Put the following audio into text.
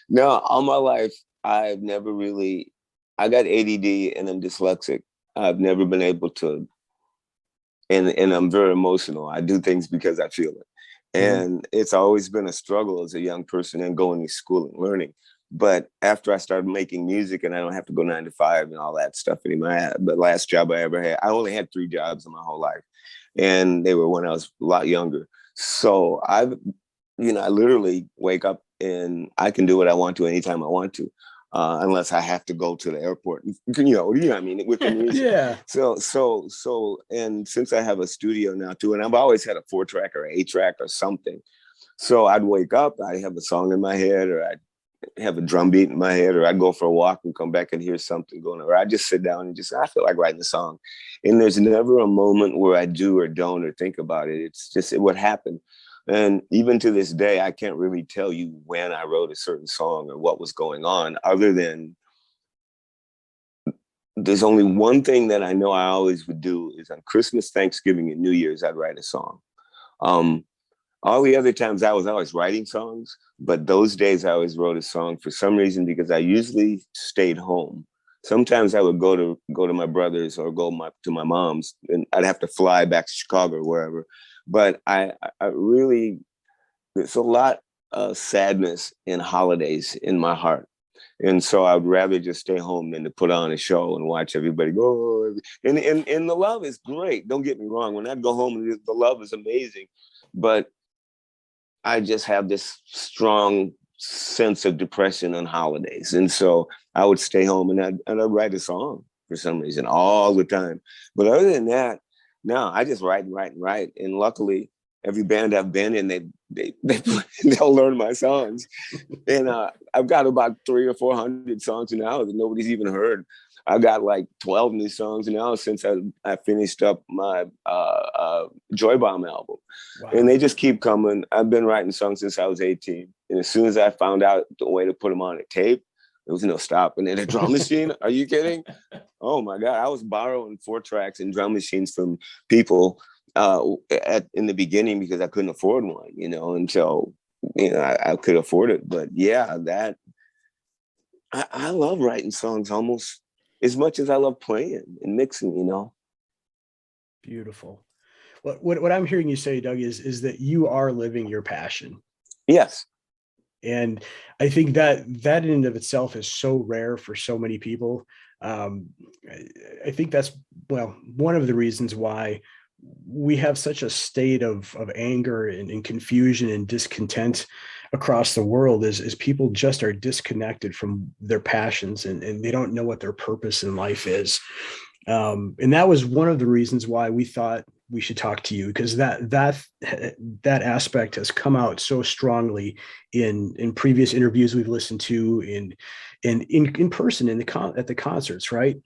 No, all my life, I've never really, I got ADD and I'm dyslexic. I've never been able to, and I'm very emotional. I do things because I feel it. Mhm. And it's always been a struggle as a young person and going to school and learning. But after I started making music and I don't have to go 9 to 5 and all that stuff anymore, the last job I ever had, I only had 3 jobs in my whole life. And they were when I was a lot younger. So I literally wake up and I can do what I want to anytime I want to, unless I have to go to the airport. What I mean, with the music. Yeah. And since I have a studio now too, and I've always had a 4-track or 8-track or something. So I'd wake up, I have a song in my head, or I'd have a drum beat in my head, or I'd go for a walk and come back and hear something going on, or I just sit down and I feel like writing a song. And there's never a moment where I do or don't or think about it. It's just what happened. And even to this day, I can't really tell you when I wrote a certain song or what was going on, other than there's only one thing that I know I always would do is on Christmas, Thanksgiving, and New Year's, I'd write a song. Um, all the other times I was always writing songs, but those days I always wrote a song for some reason because I usually stayed home. Sometimes I would go to my brother's or to my mom's, and I'd have to fly back to Chicago or wherever. But I really, there's a lot of sadness and holidays in my heart. And so I'd rather just stay home than to put on a show and watch everybody go. And the love is great. Don't get me wrong. When I go home, the love is amazing. But I just have this strong sense of depression on holidays. And so I would stay home and I'd write a song for some reason all the time. But other than that, no, I just write and write and write. And luckily, every band I've been in, they'll learn my songs. And I've got about 300 or 400 songs now that nobody's even heard. I got like 12 new songs now since I finished up my Joy Bomb album. And Wow. they just keep coming. I've been writing songs since I was 18. And as soon as I found out the way to put them on a tape, there was no stopping it. A drum machine? Are you kidding? Oh my God. I was borrowing 4 tracks and drum machines from people in the beginning because I couldn't afford one, until I could afford it. But yeah, I love writing songs almost as much as I love playing and mixing. Beautiful. What I'm hearing you say, Doug, is that you are living your passion. Yes. And I think that in and of itself is so rare for so many people. Um, I think that's, well, one of the reasons why we have such a state of anger and confusion and discontent across the world is people just are disconnected from their passions and they don't know what their purpose in life is. And that was one of the reasons why we thought we should talk to you, because that aspect has come out so strongly in previous interviews we've listened to in person at the concerts, right?